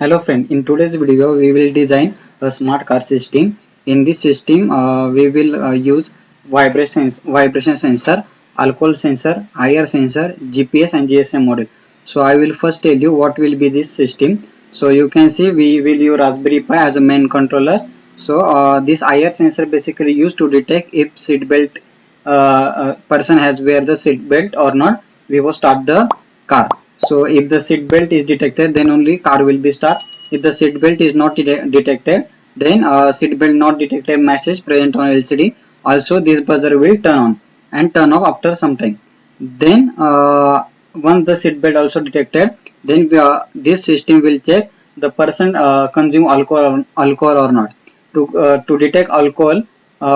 Hello friend, in today's video we will design a smart car system. In this system we will use vibration sensor, alcohol sensor, IR sensor, GPS and GSM model. So I will first tell you what will be this system. So you can see we will use Raspberry Pi as a main controller. So this IR sensor basically used to detect if seat belt person has wear the seat belt or not. We will start the car. So if the seat belt is detected, then only car will be start. If the seat belt is not detected, then seat belt not detected message present on LCD. Also, this buzzer will turn on and turn off after some time. Then once the seat belt also detected, then this system will check the person consume alcohol or not. To detect alcohol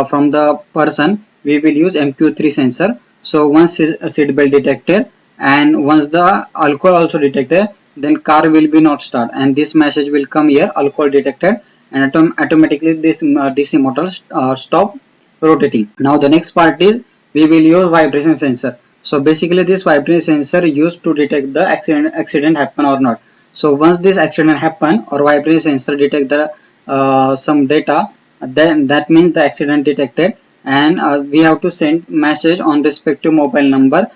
from the person, we will use MQ3 sensor. So once seat belt detected and once the alcohol also detected, then car will be not start and this message will come here alcohol detected and automatically this DC motor stop rotating. Now the next part is we will use vibration sensor. So basically this vibration sensor used to detect the accident happen or not. So once this accident happen or vibration sensor detect the some data, then that means the accident detected and we have to send message on respective mobile number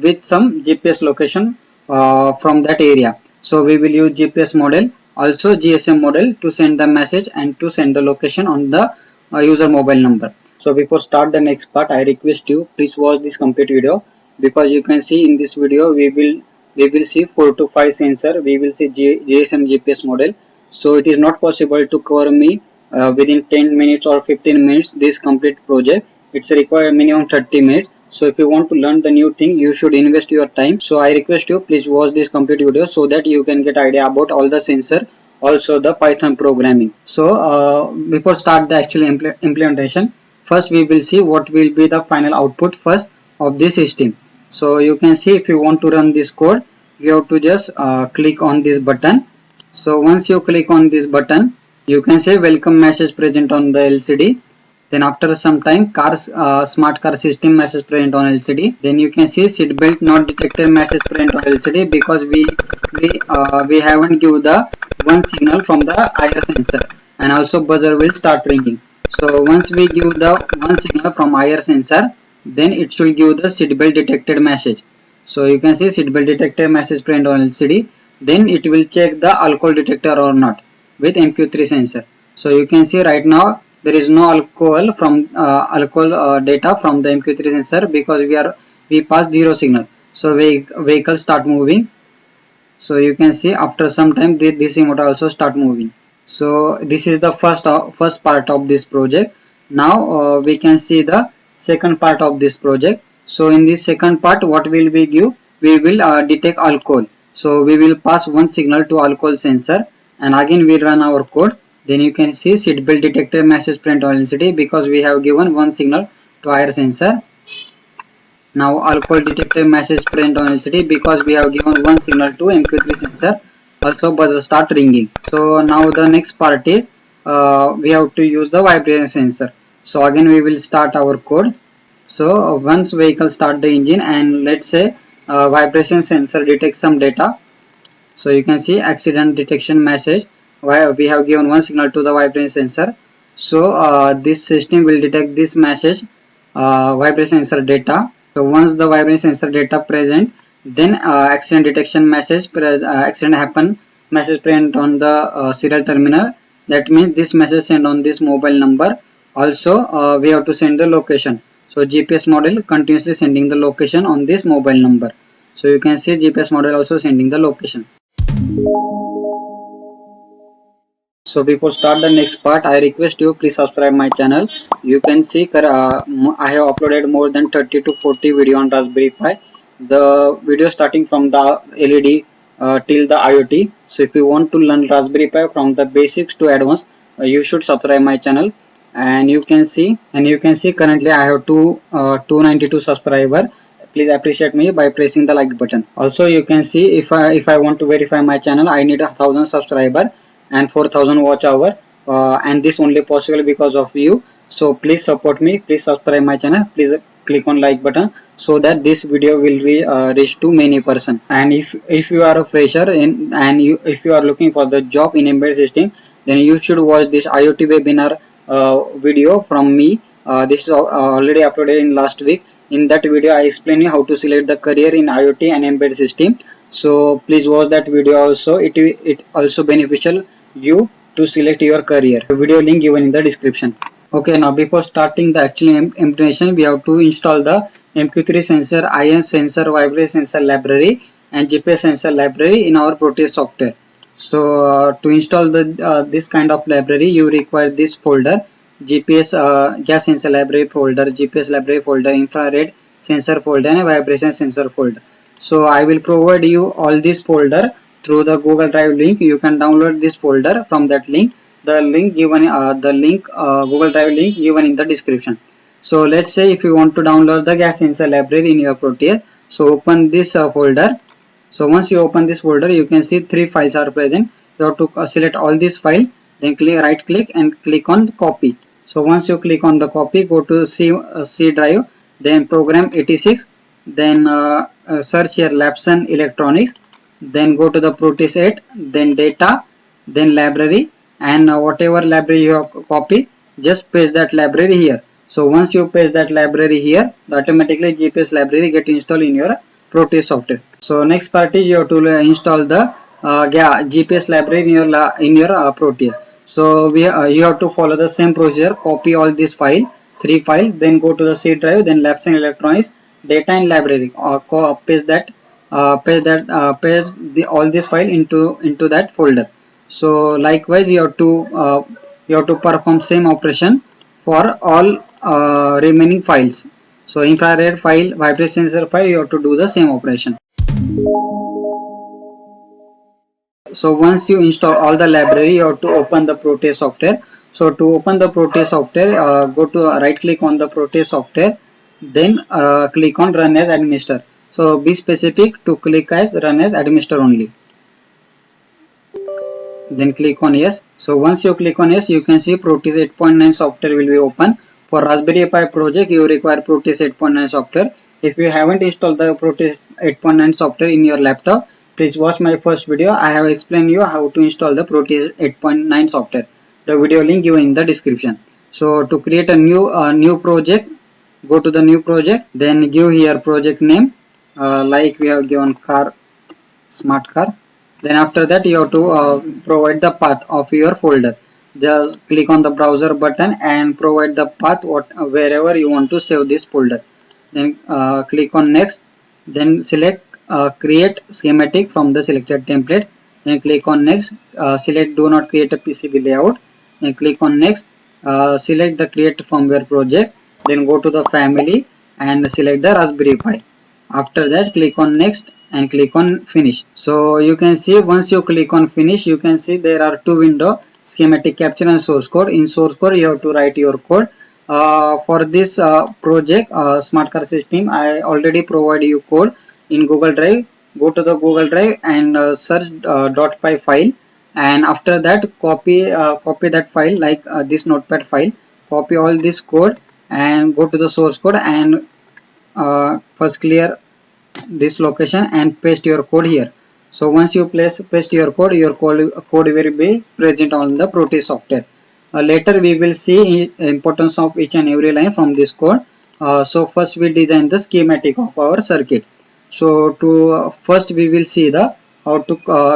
with some GPS location from that area. So we will use GPS model, also GSM model to send the message and to send the location on the user mobile number. So before start the next part, I request you please watch this complete video because you can see in this video we will see 4 to 5 sensor, we will see GSM GPS model. So it is not possible to cover me within 10 minutes or 15 minutes this complete project. It's required minimum 30 minutes. So if you want to learn the new thing, you should invest your time. So I request you please watch this complete video so that you can get idea about all the sensor, also the Python programming. So before start the actual implementation, first we will see what will be the final output first of this system. So you can see if you want to run this code, you have to just click on this button. So once you click on this button, you can say welcome message present on the LCD. Then after some time smart car system message present on LCD. Then you can see seat belt not detected message present on LCD because we haven't give the one signal from the IR sensor and also buzzer will start ringing. So once we give the one signal from IR sensor, then it should give the seat belt detected message. So you can see seat belt detected message present on LCD. Then it will check the alcohol detector or not with MQ3 sensor. So you can see right now there is no alcohol data from the MQ3 sensor because we passed zero signal. So vehicle start moving. So you can see after some time this motor also start moving. So this is the first part of this project. Now we can see the second part of this project. So in this second part, what will we give? We will detect alcohol. So we will pass one signal to alcohol sensor and again we run our code. Then you can see seat belt detector message print on LCD because we have given one signal to IR sensor. Now alcohol detector message print on LCD because we have given one signal to MQ3 sensor. Also buzzer start ringing. So now the next part is we have to use the vibration sensor. So again we will start our code. So once vehicle start the engine and let's say vibration sensor detects some data. So you can see accident detection message. Why we have given one signal to the vibration sensor. So this system will detect this message vibration sensor data. So once the vibration sensor data present, then accident detection message accident happen message print on the serial terminal. That means this message sent on this mobile number. Also we have to send the location. So GPS model continuously sending the location on this mobile number. So you can see GPS model also sending the location. So before start the next part, I request you please subscribe my channel. You can see I have uploaded more than 30 to 40 video on Raspberry Pi. The video starting from the LED till the IoT. So if you want to learn Raspberry Pi from the basics to advanced, you should subscribe my channel. And you can see currently I have 292 subscriber. Please appreciate me by pressing the like button. Also you can see if I want to verify my channel, I need 1,000 subscriber and 4,000 watch hour and this only possible because of you. So please support me, please subscribe my channel, please click on like button so that this video will reach to many person. And if you are a fresher and if you are looking for the job in embedded system, then you should watch this IoT webinar video from me. This is already uploaded in last week. In that video I explain you how to select the career in IoT and embedded system. So please watch that video also. It also beneficial you to select your career. The video link given in the description. Okay, now before starting the actual implementation, we have to install the MQ3 sensor, IN sensor, vibration sensor library and GPS sensor library in our Proteus software. So to install the this kind of library, you require this folder: GPS gas sensor library folder, GPS library folder, infrared sensor folder, and vibration sensor folder. So I will provide you all this folder through the Google Drive link. You can download this folder from that link. The link given Google Drive link given in the description. So let's say if you want to download the gas sensor library in your Proteus, so open this folder. So once you open this folder, you can see 3 files are present. You have to select all these files, then right click and click on copy. So once you click on the copy, go to C drive, then program 86, then search here Lapson Electronics, then go to the Proteus 8, then data, then library, and whatever library you have copy, just paste that library here. So once you paste that library here, automatically GPS library get installed in your Proteus software. So next part is you have to install the GPS library in your Proteus. So you have to follow the same procedure. Copy all this file, 3 files, then go to the C drive, then Lapson Electronics, data and library. Paste all this file into that folder. So likewise you have to perform same operation for all remaining files. So infrared file, vibration sensor file, you have to do the same operation. So once you install all the library, you have to open the Proteus software. So to open the Proteus software, go to right click on the Proteus software, then click on run as administrator. So be specific to click as run as administrator only. Then click on yes. So once you click on yes, you can see Proteus 8.9 software will be open. For Raspberry Pi project, you require Proteus 8.9 software. If you haven't installed the Proteus 8.9 software in your laptop, please watch my first video. I have explained you how to install the Proteus 8.9 software. The video link given in the description. So to create a new project, go to the new project, then give here project name, like we have given car, smart car. Then after that you have to provide the path of your folder. Just click on the browser button and provide the path wherever you want to save this folder. Then click on next, then select create schematic from the selected template, then click on next, select do not create a PCB layout, then click on next, select the create firmware project, then go to the family and select the Raspberry Pi. After that click on next and click on finish. So you can see once you click on finish, you can see there are 2 windows: schematic capture and source code. In source code you have to write your code. For this project smart car system, I already provide you code in Google Drive. Go to the Google Drive and search .py file, and after that copy that file, like this notepad file. Copy all this code and go to the source code and first clear this location and paste your code here. So once you paste your code will be present on the Proteus software. Later we will see importance of each and every line from this code. So first we design the schematic of our circuit. So to first we will see the how to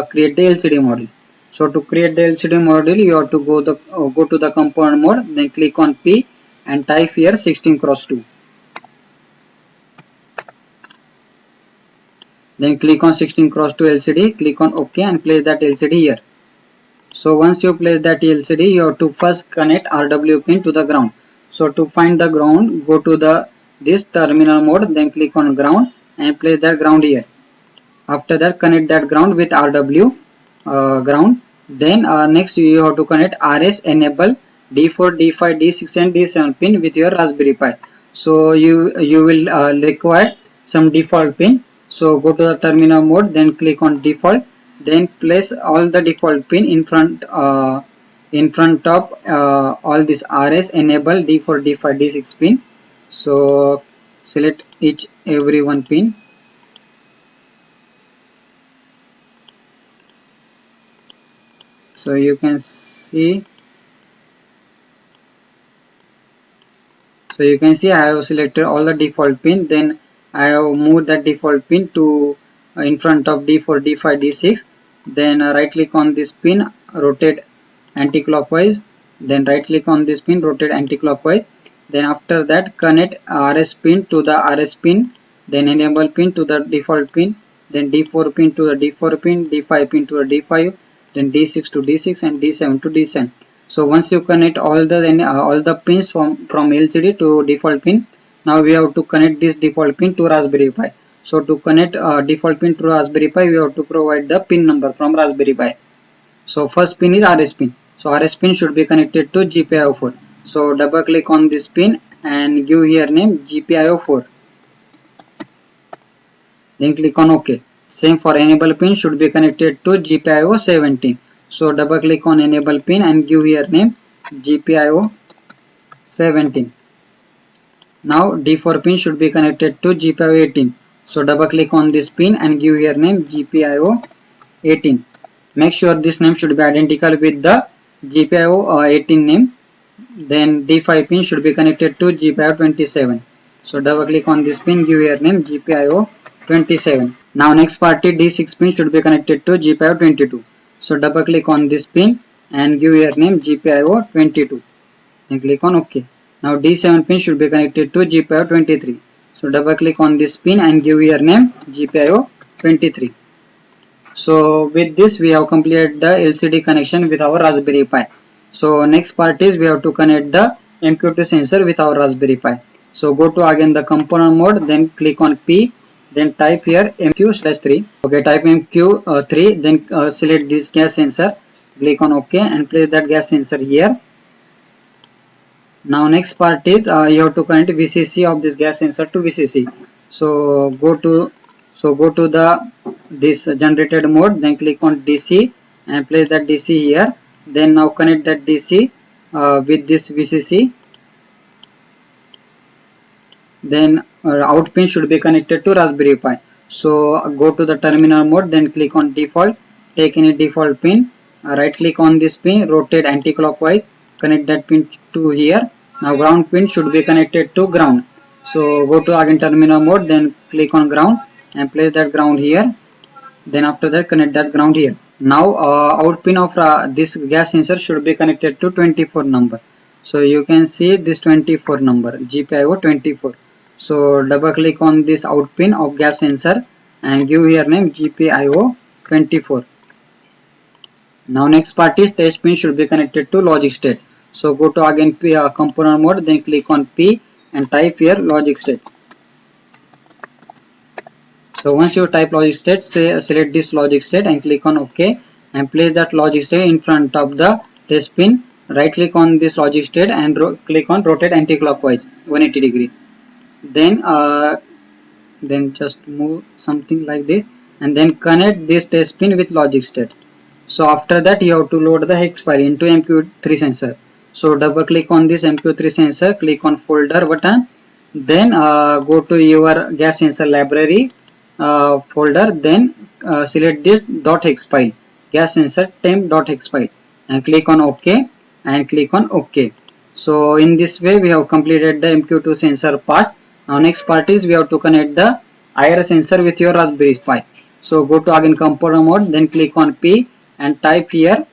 create the LCD module. So to create the LCD module, you have to go to the component mode, then click on P and type here 16x2. Then click on 16x2 LCD, click on OK and place that LCD here. So once you place that LCD, you have to first connect RW pin to the ground. So to find the ground, go to this terminal mode, then click on ground and place that ground here. After that, connect that ground with RW ground. Then next you have to connect RS enable D4, D5, D6 and D7 pin with your Raspberry Pi. So you will require some default pin. So go to the terminal mode, then click on default, then place all the default pin in front of all this RS enable D4, D5, D6 pin. So select each every one pin. So you can see, I have selected all the default pin, then I have moved that default pin to in front of D4, D5, D6, then right click on this pin, rotate anti-clockwise, then right click on this pin, rotate anti-clockwise, then after that connect RS pin to the RS pin, then enable pin to the default pin, then D4 pin to the D4 pin, D5 pin to the D5, then D6 to D6 and D7 to D7. So once you connect all the pins from LCD to default pin, now we have to connect this default pin to Raspberry Pi. So to connect default pin to Raspberry Pi, we have to provide the pin number from Raspberry Pi. So first pin is RS pin. So RS pin should be connected to GPIO4. So double click on this pin and give here name GPIO4. Then click on OK. Same for enable pin should be connected to GPIO17. So double click on enable pin and give here name GPIO17. Now D4 pin should be connected to GPIO18. So double click on this pin and give here name GPIO18. Make sure this name should be identical with the GPIO18 name. Then D5 pin should be connected to GPIO27. So double click on this pin, give here name GPIO27. Now next party D6 pin should be connected to GPIO22. So double click on this pin and give here name GPIO22. Then click on OK. Now D7 pin should be connected to GPIO23. So double click on this pin and give here name GPIO23. So with this we have completed the LCD connection with our Raspberry Pi. So next part is we have to connect the MQ2 sensor with our Raspberry Pi. So go to again the component mode, then click on P, then type here MQ/3. Okay, type MQ3, then select this gas sensor, click on OK and place that gas sensor here. Now next part is you have to connect VCC of this gas sensor to VCC. So go to the this generated mode, then click on DC and place that DC here. Then now connect that DC with this VCC. Then out pin should be connected to Raspberry Pi. So go to the terminal mode, then click on default, take any default pin, right click on this pin, rotate anti-clockwise, connect that pin to here. Now ground pin should be connected to ground. So go to again terminal mode, then click on ground and place that ground here. Then after that connect that ground here. Now out pin of this gas sensor should be connected to 24 number. So you can see this 24 number, GPIO 24. So double click on this out pin of gas sensor and give here name GPIO 24. Now next part is test pin should be connected to logic state. So go to again P, component mode, then click on P and type here logic state. So once you type logic state, select this logic state and click on OK and place that logic state in front of the test pin. Right click on this logic state and click on rotate anti-clockwise 180 degree. Then just move something like this and then connect this test pin with logic state. So after that you have to load the hex file into MQ3 sensor. So double click on this MQ3 sensor, click on folder button, then go to your gas sensor library folder, then select this .hex file, gas sensor temp.hex file and click on OK and click on OK. So in this way we have completed the MQ2 sensor part. Now next part is we have to connect the IR sensor with your Raspberry Pi. So go to again component mode, then click on P and type here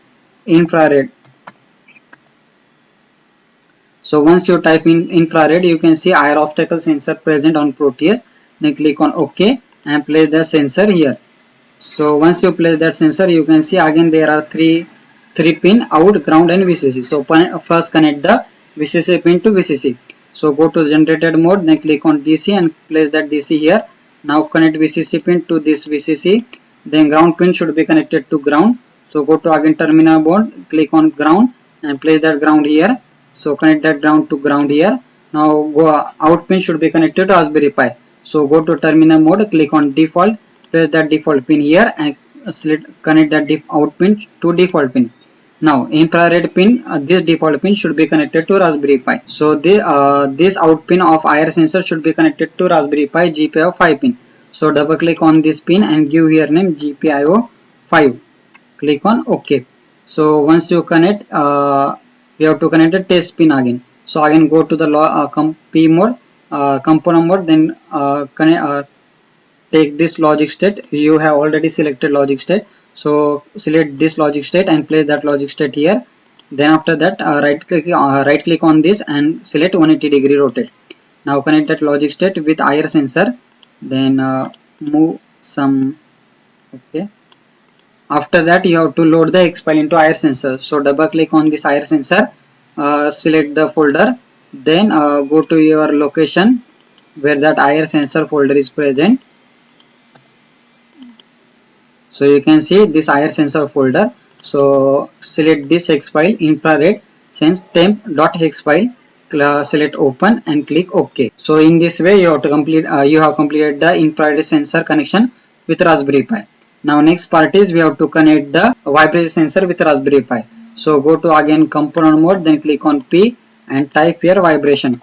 infrared. So once you type in infrared, you can see IR obstacle sensor present on Proteus. Then click on OK and place the sensor here. So once you place that sensor, you can see again there are three pin out, ground and VCC. So first connect the VCC pin to VCC. So go to generated mode, then click on DC and place that DC here. Now connect VCC pin to this VCC. Then ground pin should be connected to ground. So go to again terminal mode, click on ground and place that ground here. So connect that ground to ground here. Now go out pin should be connected to Raspberry Pi. So go to terminal mode, click on default, place that default pin here and connect that out pin to default pin. Now infrared pin, this default pin should be connected to Raspberry Pi. So this out pin of IR sensor should be connected to Raspberry Pi GPIO 5 pin. So double click on this pin and give here name GPIO 5. Click on OK. So once you connect, you have to connect the test pin again. So again go to the P mode, component mode, then take this logic state. You have already selected logic state, so select this logic state and place that logic state here. Then after that right click on this and select 180-degree rotate. Now connect that logic state with IR sensor, then move some. Okay, after that you have to load the X file into IR sensor. So double click on this IR sensor, select the folder, then go to your location where that IR sensor folder is present. So you can see this IR sensor folder. So select this X file, infrared sense temp.hex file, select open and click OK. So in this way you have to you have completed the infrared sensor connection with Raspberry Pi. Now next part is we have to connect the vibration sensor with Raspberry Pi. So go to again component mode, then click on P and type here vibration.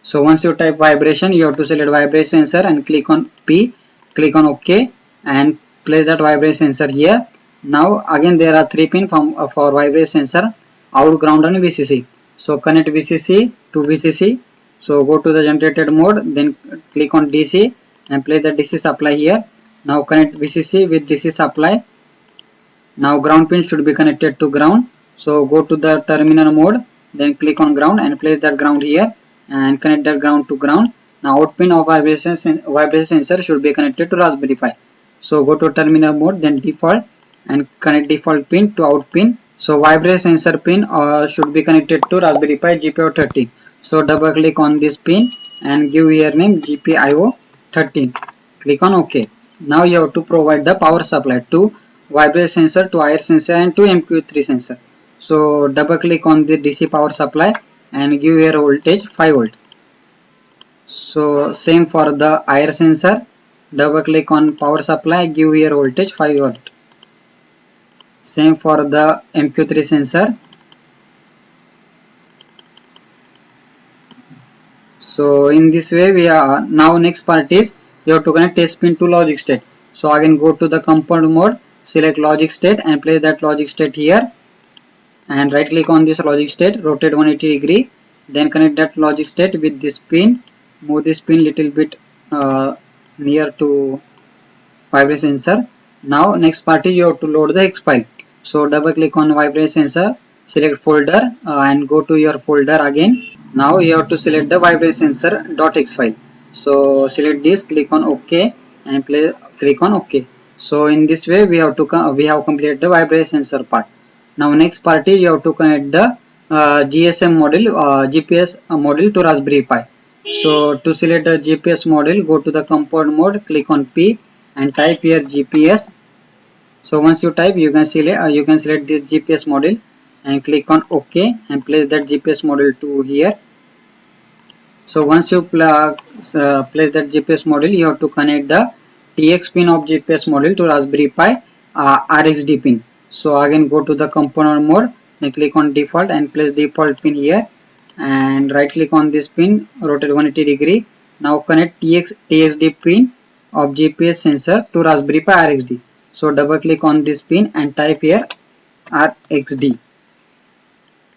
So once you type vibration, you have to select vibration sensor and click on P, click on OK and place that vibration sensor here. Now again there are 3 pins for vibration sensor, out, ground and VCC. So connect VCC to VCC. So go to the generated mode, then click on DC and place the DC supply here. Now connect VCC with DC supply. Now ground pin should be connected to ground. So go to the terminal mode, then click on ground and place that ground here and connect that ground to ground. Now out pin of vibration sensor should be connected to Raspberry Pi. So go to terminal mode, then default and connect default pin to out pin. So vibration sensor pin should be connected to Raspberry Pi GPIO 13. So double click on this pin and give here name GPIO 13. Click on OK. Now you have to provide the power supply to vibration sensor, to IR sensor and to MQ3 sensor. So double click on the DC power supply and give here voltage 5 volt. So same for the IR sensor, double click on power supply, give here voltage 5 volt. Same for the MQ3 sensor. So in this way we are now next part is you have to connect test pin to logic state. So again go to the component mode, select logic state and place that logic state here and right click on this logic state, rotate 180 degree, then connect that logic state with this pin, move this pin little bit near to vibration sensor. Now next part is you have to load the X file. So double click on vibration sensor, select folder and go to your folder again. Now you have to select the vibration sensor.x file. So select this, click on OK and click on OK. So in this way we have completed the vibration sensor part. Now next part is you have to connect the GSM module, GPS module to Raspberry Pi. So to select the GPS module, go to the component mode, click on P and type here GPS. So once you type, you can select this GPS module and click on OK and place that GPS module to here. So once you place that GPS module, you have to connect the TX pin of GPS module to Raspberry Pi RxD pin. So again go to the component mode, then click on default and place default pin here and right click on this pin, rotate 180 degree. Now connect TXD pin of GPS sensor to Raspberry Pi RxD. So double click on this pin and type here RxD,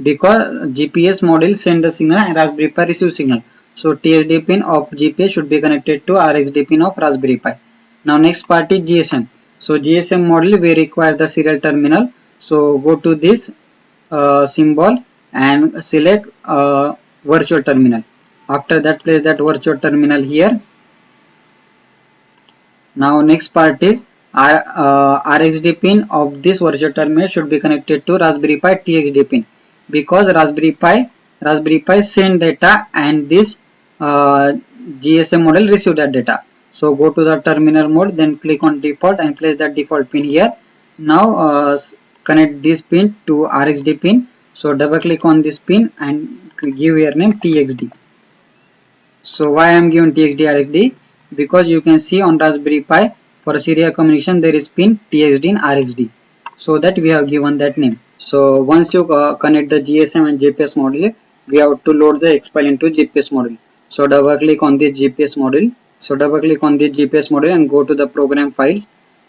because GPS module send the signal and Raspberry Pi receive signal. So TXD pin of GPS should be connected to RxD pin of Raspberry Pi. Now next part is GSM. So GSM module we require the serial terminal. So go to this symbol and select virtual terminal. After that place that virtual terminal here. Now next part is RxD pin of this virtual terminal should be connected to Raspberry Pi TXD pin, because Raspberry Pi send data and this GSM model receive that data. So go to the terminal mode, then click on default and place that default pin here. Now connect this pin to RxD pin. So double click on this pin and give your name TXD. So why I am given TXD RxD? Because you can see on Raspberry Pi for serial communication there is pin TXD in RxD. so that we have given that name. So once you connect the GSM and GPS module, we have to load the Xfile into GPS module. So double click on this GPS module. So double click on this GPS module and go to the program files.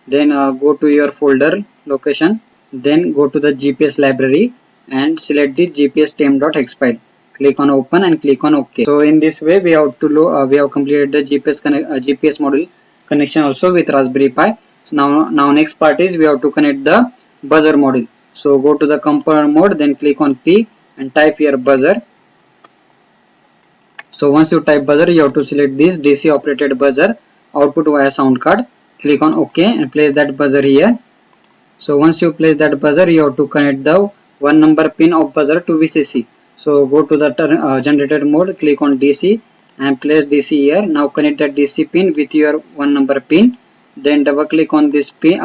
Then go to your folder location. Then go to the GPS library and select the GPS tem.xfile. Click on open and click on OK. So in this way we have to we have completed the GPS module connection also with Raspberry Pi. So now next part is we have to connect the buzzer module. So go to the component mode, then click on P and type here buzzer. So once you type buzzer, you have to select this DC operated buzzer output via sound card. Click on OK and place that buzzer here. So once you place that buzzer, you have to connect the one number pin of buzzer to VCC. So go to the generated mode, click on DC and place DC here. Now connect that DC pin with your one number pin. Then double click on this pin,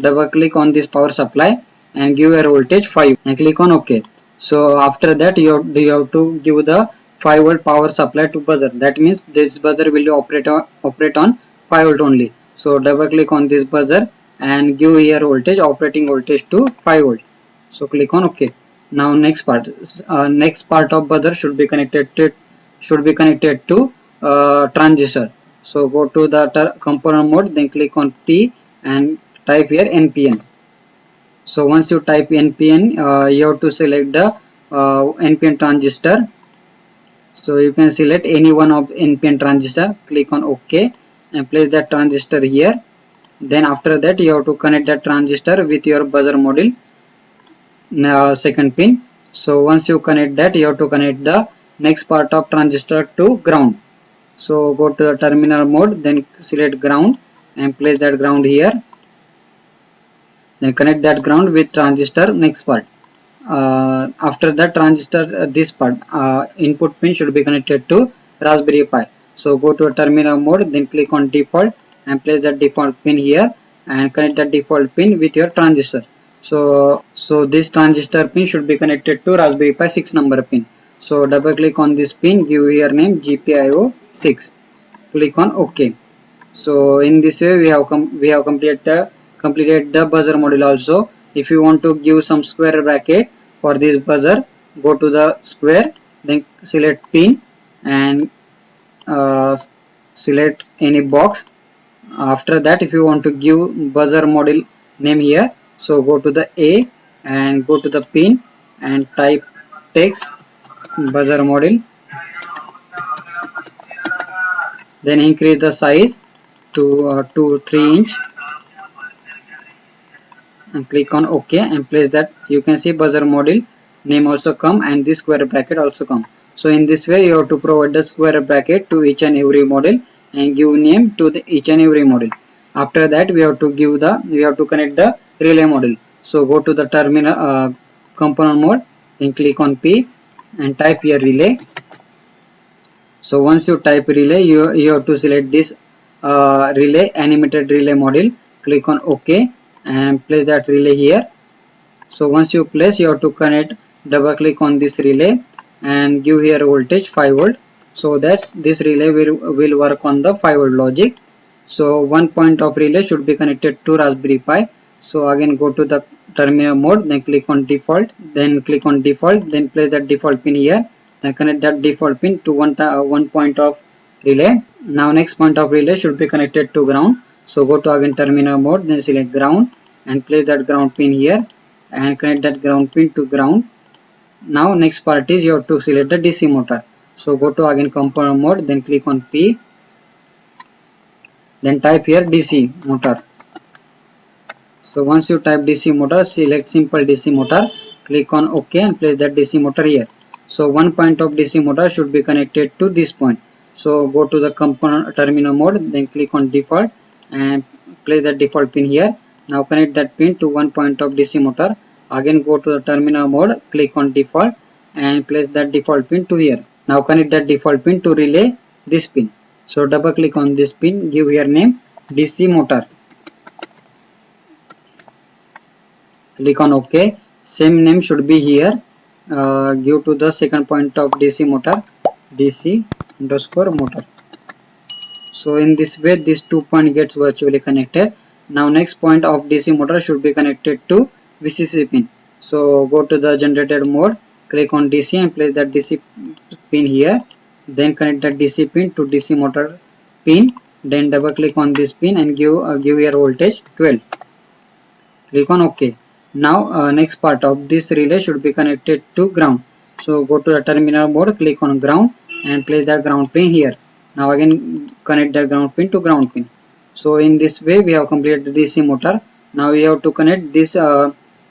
double click on this power supply and give a voltage 5 and click on OK. So after that you have to give the 5 volt power supply to buzzer. That means this buzzer will operate on 5 volt only. So double click on this buzzer and give here voltage, operating voltage to 5 volt. So click on OK. Now next part of buzzer should be connected to transistor. So go to the component mode, then click on P and type here NPN. So once you type NPN, you have to select the NPN transistor. So you can select any one of NPN transistor. Click on OK and place that transistor here. Then after that you have to connect that transistor with your buzzer module second pin. So once you connect that, you have to connect the next part of transistor to ground. So go to the terminal mode, then select ground and place that ground here. Then connect that ground with transistor next part. After that transistor, this part input pin should be connected to Raspberry Pi. So go to a terminal mode, then click on default and place that default pin here and connect that default pin with your transistor. So this transistor pin should be connected to Raspberry Pi 6 number pin. So double click on this pin, give your name GPIO 6. Click on OK. So in this way we have completed the buzzer module also. If you want to give some square bracket for this buzzer, go to the square, then select pin and select any box. After that, if you want to give buzzer module name here, so go to the A and go to the pin and type text buzzer module. Then increase the size to 3 inch and click on OK and place that. You can see buzzer module name also come and this square bracket also come. So in this way you have to provide the square bracket to each and every module and give name to each and every module. After that we have to connect the relay module. So go to the terminal component mode, then click on P and type here relay. So once you type relay, you have to select this relay animated relay module. Click on OK and place that relay here. So once you place, you have to connect, double click on this relay and give here voltage 5 volt. So that's this relay will work on the 5 volt logic. So one point of relay should be connected to Raspberry Pi. So again go to the terminal mode, then click on default, then place that default pin here, then connect that default pin to one point of relay. Now next point of relay should be connected to ground. So go to again terminal mode, then select ground and place that ground pin here and connect that ground pin to ground. Now next part is you have to select the DC motor. So go to again component mode, then click on P, then type here DC motor. So once you type DC motor, select simple DC motor, click on OK and place that DC motor here. So one point of DC motor should be connected to this point. So go to the component terminal mode, then click on default and place that default pin here. Now connect that pin to one point of DC motor. Again go to the terminal mode, click on default and place that default pin to here. Now connect that default pin to relay this pin. So double click on this pin, give here name DC motor. Click on OK. Same name should be here. Give to the second point of DC motor, DC underscore motor. So in this way, this 2 point gets virtually connected. Now next point of DC motor should be connected to VCC pin. So go to the generated mode, click on DC and place that DC pin here. Then connect the DC pin to DC motor pin. Then double click on this pin and give your voltage 12. Click on OK. Now next part of this relay should be connected to ground. So go to the terminal mode, click on ground and place that ground pin here. Now again connect that ground pin to ground pin. So in this way we have completed the DC motor. Now we have to connect this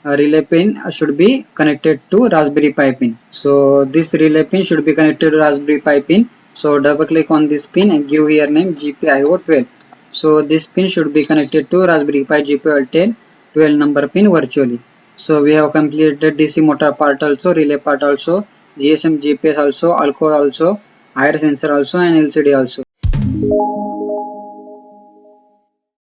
relay pin should be connected to Raspberry Pi pin. So this relay pin should be connected to Raspberry Pi pin. So double click on this pin and give here name GPIO12. So this pin should be connected to Raspberry Pi GPIO 12 number pin virtually. So we have completed DC motor part also, relay part also, GSM, GPS also, alcohol also, IR sensor also and LCD also.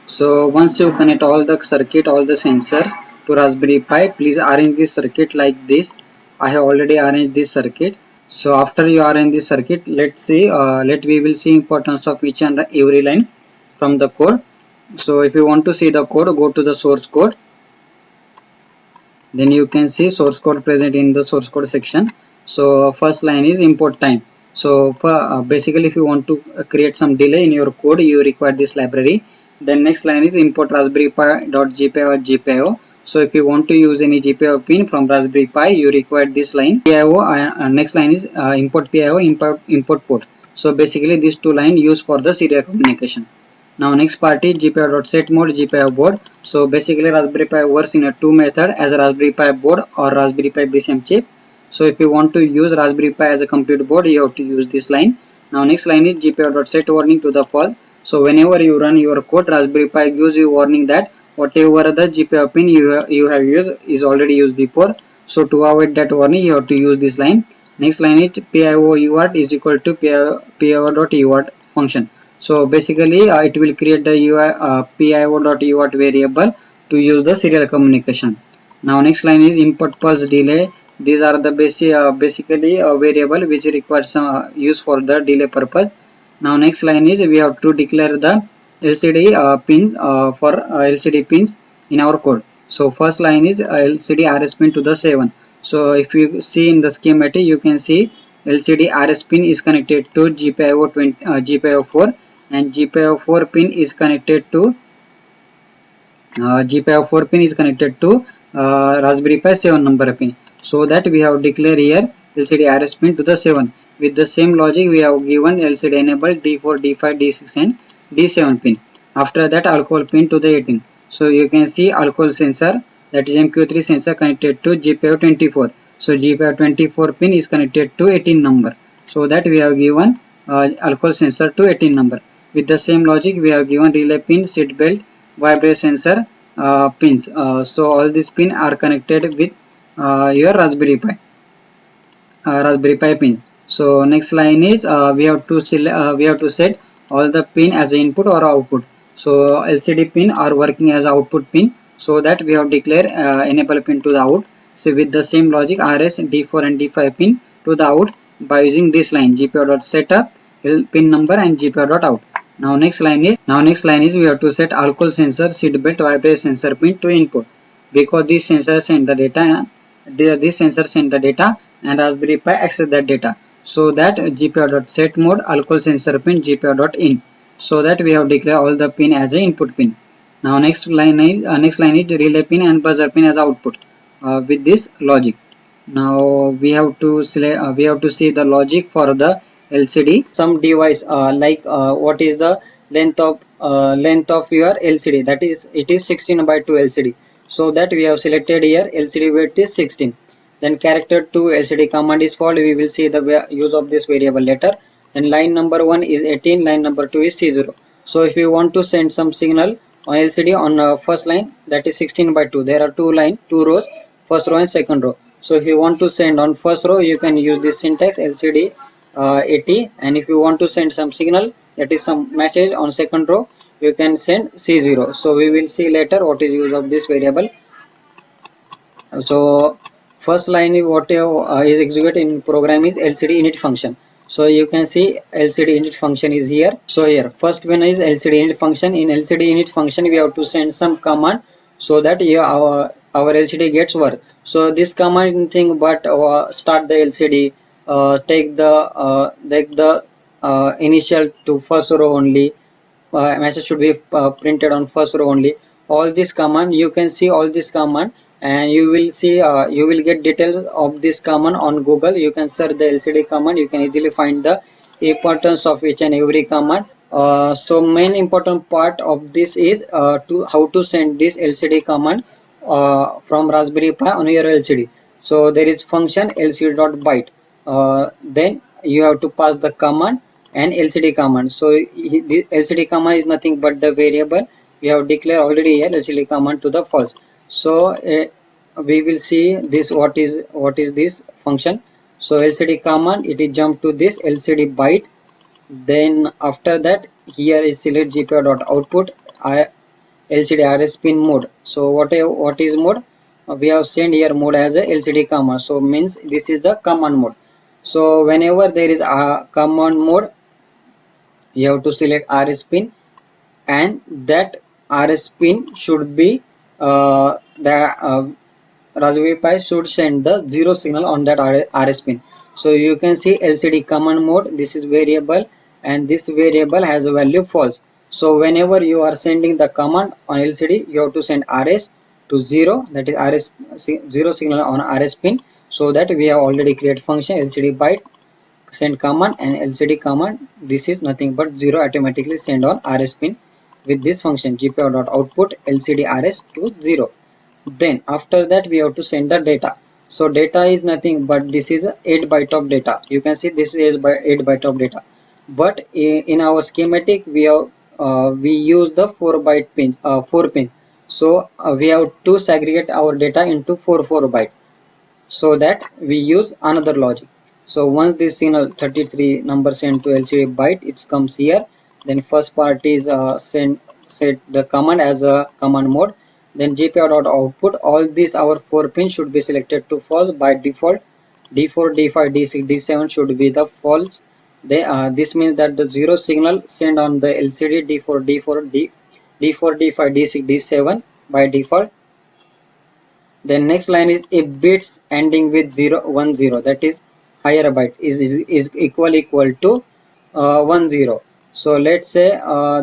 So once you connect all the circuit, all the sensors to Raspberry Pi, please arrange this circuit like this. I have already arranged this circuit. So after you arrange this circuit, we will see importance of each and every line from the code. So if you want to see the code, go to the source code. Then you can see source code present in the source code section. So first line is import time. So for basically if you want to create some delay in your code, you require this library. Then next line is import raspberry pi.gpio or GPIO. So if you want to use any GPIO pin from Raspberry Pi, you require this line. PIO next line is import PIO import port. So basically these two lines used for the serial communication. Now next part is GPIO.set mode GPIO board. So basically Raspberry Pi works in a two method as a Raspberry Pi board or Raspberry Pi BCM chip. So if you want to use Raspberry Pi as a compute board, you have to use this line. Now next line is GPIO.set warning to the false. So whenever you run your code, Raspberry Pi gives you warning that whatever the GPIO pin you have used is already used before. So to avoid that warning, you have to use this line. Next line is PIO UART is equal to PIO.UART function. So basically it will create the PIO.UART variable to use the serial communication. Now next line is input pulse delay. These are the basically a variable which requires some use for the delay purpose. Now next line is we have to declare the LCD pins for LCD pins in our code. So first line is LCD RS pin to the 7. So if you see in the schematic, you can see LCD RS pin is connected to GPIO 4 and GPIO 4 pin is connected to Raspberry Pi 7 number pin. So that we have declared here LCD RS pin to the 7. With the same logic, we have given LCD enable D4, D5, D6 and D7 pin. After that, alcohol pin to the 18. So you can see alcohol sensor, that is MQ3 sensor, connected to GPIO 24. So GPIO 24 pin is connected to 18 number. So that we have given alcohol sensor to 18 number. With the same logic, we have given relay pin, seat belt, vibration sensor pins. So all these pins are connected with your Raspberry Pi pin. So next line is we have to set all the pin as input or output. So LCD pin are working as output pin. So that we have declared enable pin to the out. So with the same logic, RS, D4 and D5 pin to the out by using this line GPIO.setup, pin number and GPIO.out. Now next line is we have to set alcohol sensor, seat belt, vibration sensor pin to input, because these sensors send the data. These sensors send the data and Raspberry Pi access that data. So that GPIO.set mode alcohol sensor pin GPIO.in. So that we have declared all the pin as a input pin. Now next line is relay pin and buzzer pin as output with this logic. Now we have to see the logic for the LCD. Some device what is the length of your LCD, that is it is 16 by 2 LCD. So that we have selected here LCD width is 16. Then character to LCD command is called. We will see the use of this variable later. Then line number 1 is 18, line number 2 is C0. So if you want to send some signal on LCD on first line, that is 16 by 2, there are two rows, first row and second row. So if you want to send on first row, you can use this syntax LCD 80, and if you want to send some signal, that is some message on second row, you can send C0. So we will see later what is use of this variable. So first line is what is executed in program is LCD init function. So you can see LCD init function is here. So here first one is LCD init function. In LCD init function we have to send some command so that our LCD gets work. So this command thing, but start the LCD, take the initial to first row only, message should be printed on first row only. All this command you can see, all this command, and you will see, you will get details of this command on Google. You can search the LCD command, you can easily find the importance of each and every command. So main important part of this is to how to send this LCD command from Raspberry Pi on your LCD. So there is function lcd.byte. Then you have to pass the command and LCD command. So the LCD command is nothing but the variable we have declared already here, LCD command to the false. So we will see this, what is this function. So LCD command, it is jump to this LCD byte. Then after that here is select GPIO.output LCD RS pin mode. So what is mode? We have sent here mode as a LCD command. So means this is the command mode. So whenever there is a command mode, you have to select RS pin, and that RS pin should be the Raspberry Pi should send the 0 signal on that RS pin. So you can see LCD command mode, this is variable, and this variable has a value false. So whenever you are sending the command on LCD, you have to send RS to 0, that is RS 0 signal on RS pin. So that we have already created function LCD byte send command and LCD command. This is nothing but 0 automatically send on RS pin with this function GPIO.output LCD RS to 0. Then after that we have to send the data. So data is nothing but this is a 8 byte of data. You can see this is 8 byte of data. But in our schematic we have we use the 4 byte pin, 4 pin. So we have to segregate our data into 4 byte, so that we use another logic. So once this signal 33 number sent to LCD byte, it comes here. Then first part is set the command as a command mode. Then GPIO.output, all these our 4 pins should be selected to false by default. D4, D5, D6, D7 should be the false. This means that the 0 signal sent on the LCD D4, D4, D4, D5, D6, D7 by default. Then next line is if bits ending with 0 1 0, that is higher byte is equal to 1 0. So let's say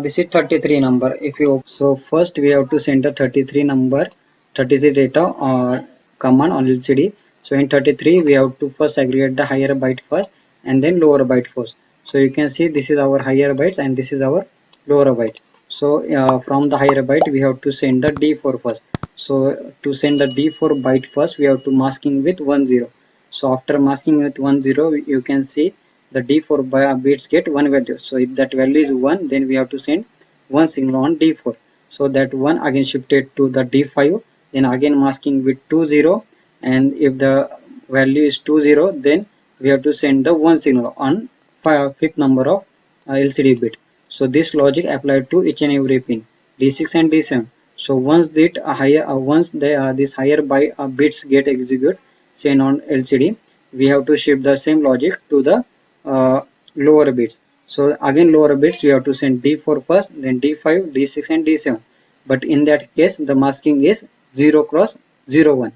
this is 33 number. If you, so first we have to send the 33 number, 33 data or command on LCD. So in 33 we have to first aggregate the higher byte first and then lower byte first. So you can see this is our higher bytes and this is our lower byte. So from the higher byte we have to send the D4 first. So to send the D4 byte first, we have to masking with 1 0. So after masking with 1 0, you can see the D4 bits get one value. So if that value is 1, then we have to send one signal on D4. So that 1 again shifted to the D5, then again masking with 2 0, and if the value is 2 0, then we have to send the one signal on fifth number of LCD bit. So this logic applied to each and every pin D6 and D7. So once that once this higher by bits get execute send on LCD, we have to shift the same logic to the lower bits. So again lower bits we have to send D4 first, then D5, D6 and D7. But in that case the masking is 0 cross 0 1.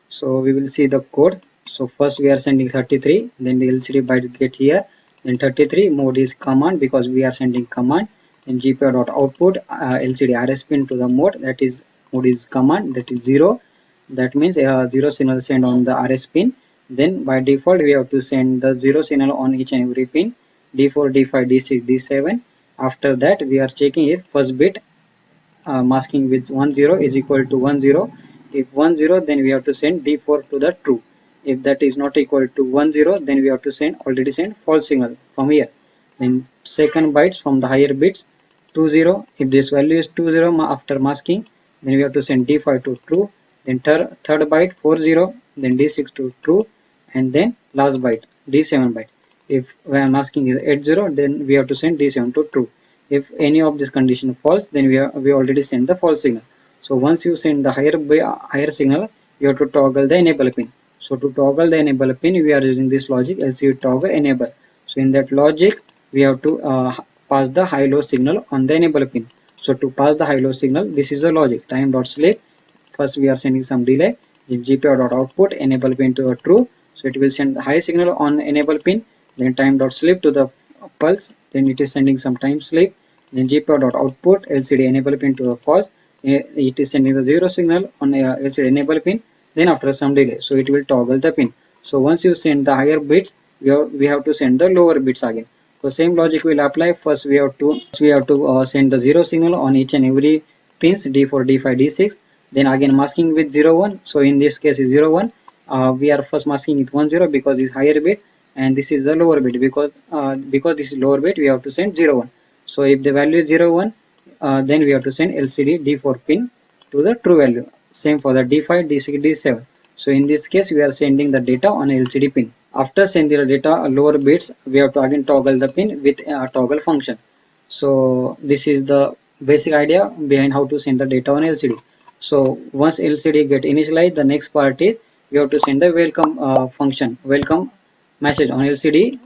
So we will see the code. So first we are sending 33, then the LCD bytes get here, then 33 mode is command because we are sending command. Then GPIO.output LCD RS pin to the mode, that is mode is command, that is 0. That means 0 signal send on the RS pin. Then by default we have to send the 0 signal on each and every pin D4, D5, D6, D7. After that we are checking is first bit masking with 1 0 is equal to 1 0. If 1 0, then we have to send D4 to the true. If that is not equal to 1 0, then we have to already send false signal from here. Then second bytes from the higher bits 2 0. If this value is 2 0 after masking, then we have to send D5 to true. Then third byte 4 0, then D6 to true, and then last byte D7 byte. If when masking is 8 0, then we have to send D7 to true. If any of this condition false, then we already send the false signal. So once you send the higher signal, you have to toggle the enable pin. So to toggle the enable pin, we are using this logic LCD toggle enable. So in that logic, we have to pass the high-low signal on the enable pin. So to pass the high-low signal, this is the logic. Time dot sleep. First we are sending some delay. Then GPIO dot output enable pin to a true. So it will send high signal on enable pin. Then time dot sleep to the pulse. Then it is sending some time sleep. Then GPIO dot output LCD enable pin to a false. It is sending the zero signal on LCD enable pin. Then after some delay, so it will toggle the pin. So once you send the higher bits, we have to send the lower bits again. So same logic will apply. First we have to send the zero signal on each and every pins D4, D5, D6. Then again masking with 0 1. So in this case is 0 1. We are first masking it 1 0 because it's higher bit, and this is the lower bit because this is lower bit, we have to send 0 1. So if the value is 0 1, then we have to send LCD D4 pin to the true value. Same for the D5, D6, D7. So in this case, we are sending the data on LCD pin. After sending the data lower bits, we have to again toggle the pin with a toggle function. So this is the basic idea behind how to send the data on LCD. So once LCD get initialized, the next part is we have to send the welcome function, welcome message on LCD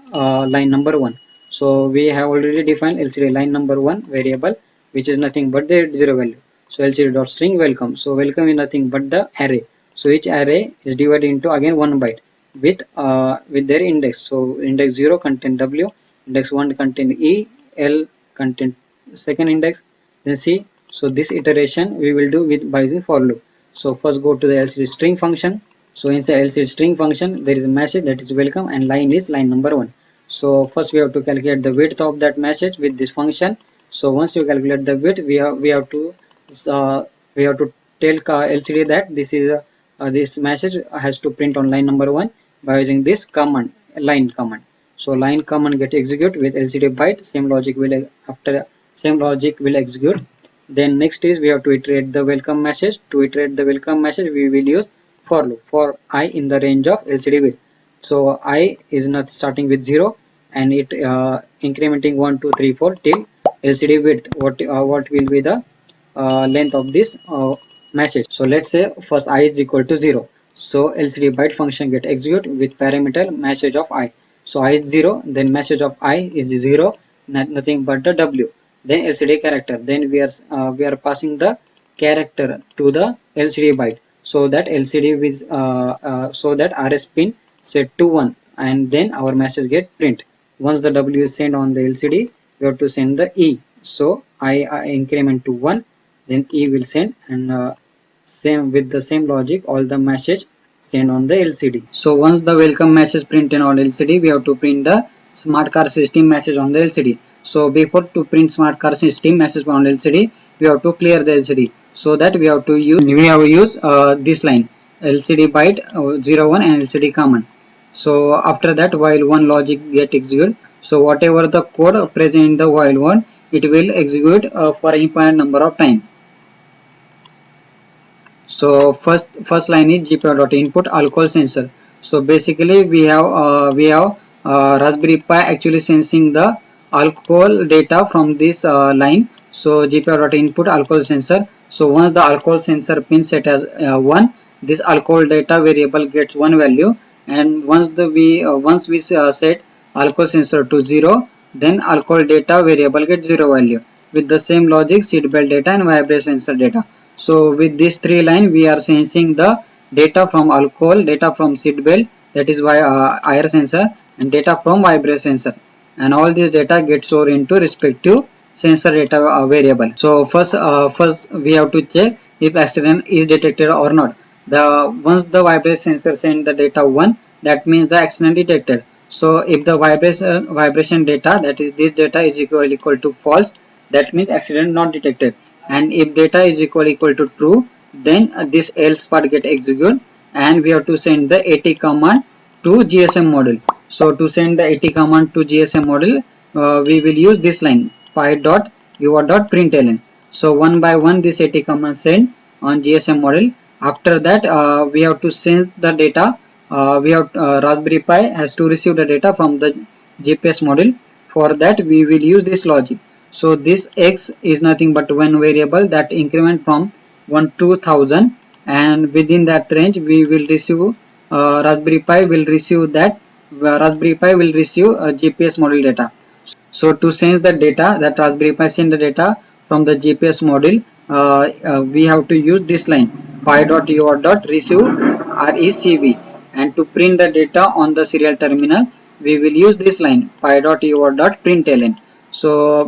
line number 1. So we have already defined LCD line number 1 variable, which is nothing but the 0 value. So LCD dot string welcome. So welcome is nothing but the array. So each array is divided into again 1 byte with their index. So index 0 contain W, index 1 contain E, L contain second index, then C. So this iteration we will do with by using for loop. So first go to the LCD string function. So inside LCD string function there is a message that is welcome and line is line number 1. So first we have to calculate the width of that message with this function. So once you calculate the width, uh, we have to tell LCD that this message has to print on line number 1 by using this command, line command. So line command get execute with LCD byte. Same logic will execute. Then next is we have to iterate the welcome message. To iterate the welcome message, we will use for loop for I in the range of LCD width. So I is not starting with 0 and it incrementing 1 2 3 4 till LCD width. What will be the length of this message? So let's say first I is equal to 0. So LCD byte function get execute with parameter message of I. So I is 0, then message of I is 0, nothing but the W. Then LCD character. Then we are passing the character to the LCD byte. So that LCD with so that RS pin set to 1, and then our message get print. Once the W is sent on the LCD, we have to send the E. So I increment to 1, then E will send, and same with the same logic all the message send on the LCD. So once the welcome message printed on LCD, we have to print the smart car system message on the LCD. So before to print smart car system message on LCD, we have to clear the LCD. So that we have to use this line LCD byte 01 and LCD command. So after that, while one logic get executed, so whatever the code present in the while one, it will execute for infinite number of time. So first line is GPIO.input alcohol sensor. So basically we have Raspberry Pi actually sensing the alcohol data from this line. So GPIO.input alcohol sensor. So once the alcohol sensor pin set as 1, this alcohol data variable gets 1 value, and once we set alcohol sensor to 0, then alcohol data variable gets 0 value. With the same logic, seat belt data and vibration sensor data. So with these three lines, we are sensing the data from alcohol, data from seat belt, that is why IR sensor, and data from vibration sensor, and all these data get stored into respective sensor data variable. So first we have to check if accident is detected or not. Once the vibration sensor send the data 1, that means the accident detected. So if the vibration data, that is this data is equal to false, that means accident not detected. And if data is equal to true, then this else part get executed, and we have to send the AT command to GSM module. So to send the AT command to GSM module, we will use this line py.ur.println. So one by one this AT command send on GSM module. After that, we have to sense the data. Raspberry Pi has to receive the data from the GPS module. For that, we will use this logic. So this x is nothing but one variable that increment from 1 to 1000, and within that range we will receive Raspberry Pi will receive GPS module data. So to sense the data, that Raspberry Pi send the data from the GPS module, we have to use this line pi.ur.receive recv, and to print the data on the serial terminal, we will use this line pi.ur.println. So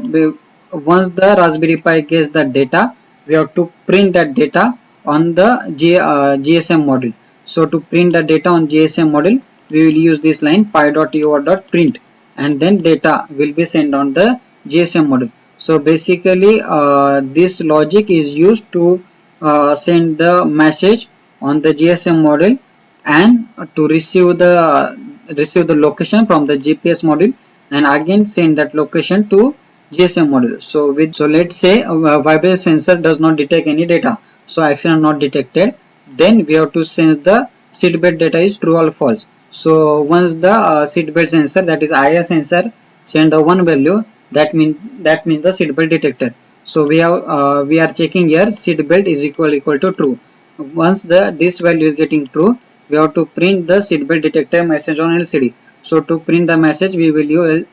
once the Raspberry Pi gets the data, we have to print that data on the GSM module. So to print the data on GSM module, we will use this line pi.ur.print, and then data will be sent on the GSM module. So basically this logic is used to send the message on the GSM module, and to receive the location from the GPS module, and again send that location to GSM module. So let's say vibration sensor does not detect any data, so action not detected, then we have to sense the seatbelt data is true or false. So once the seatbelt sensor, that is IR sensor, send the one value, that means the seatbelt detected. So we are checking here seatbelt is equal to true. Once this value is getting true, we have to print the seatbelt detector message on LCD. So to print the message, we will use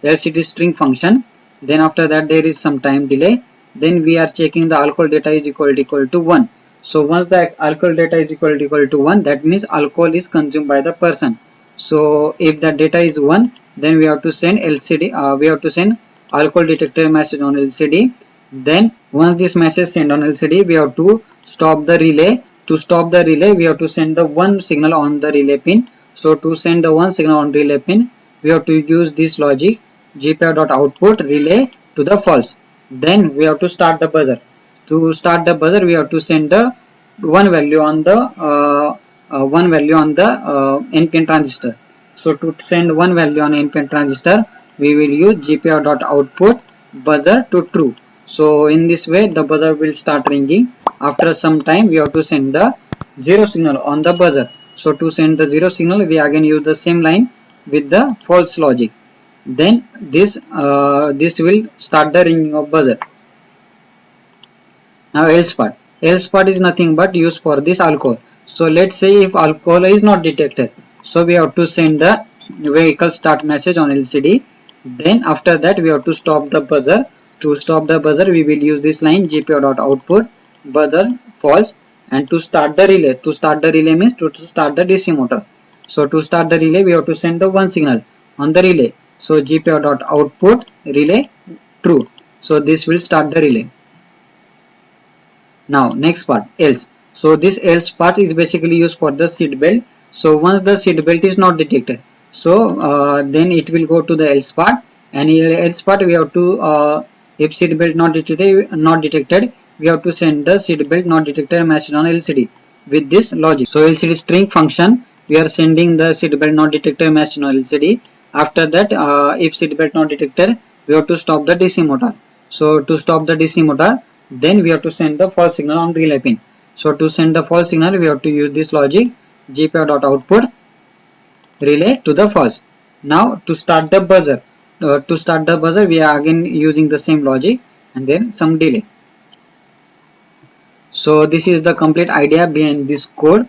LCD string function. Then after that there is some time delay. Then we are checking the alcohol data is equal to 1. So once the alcohol data is equal to 1, that means alcohol is consumed by the person. So if the data is 1, then we have to send LCD. We have to send alcohol detector message on LCD. Then once this message sent on LCD, we have to stop the relay. To stop the relay, we have to send the one signal on the relay pin. So to send the one signal on relay pin, we have to use this logic gpio.output relay to the false. Then we have to start the buzzer. To start the buzzer, we have to send the one value on the NPN transistor. So to send one value on NPN transistor, we will use gpio.output buzzer to true. So in this way, the buzzer will start ringing. After some time, we have to send the zero signal on the buzzer. So to send the zero signal, we again use the same line with the false logic. Then this will start the ringing of buzzer. Now else part is nothing but used for this alcohol. So let's say if alcohol is not detected, so we have to send the vehicle start message on LCD. Then after that we have to stop the buzzer. To stop the buzzer, we will use this line gpio.output buzzer false. And to start the relay means to start the DC motor. So to start the relay, we have to send the one signal on the relay. So gpio.output relay true. So this will start the relay. Now next part, else. So this else part is basically used for the seat belt. So once the seat belt is not detected, so then it will go to the else part, and in else part we have to if seat belt not detected, we have to send the seat belt not detected message on LCD with this logic. So LCD string function, we are sending the seat belt not detected message on LCD. After that, if seat belt not detected, we have to stop the DC motor. So to stop the DC motor, then we have to send the false signal on relay pin. So to send the false signal, we have to use this logic gpio.output relay to the false. Now to start the buzzer, we are again using the same logic and then some delay. So this is the complete idea behind this code.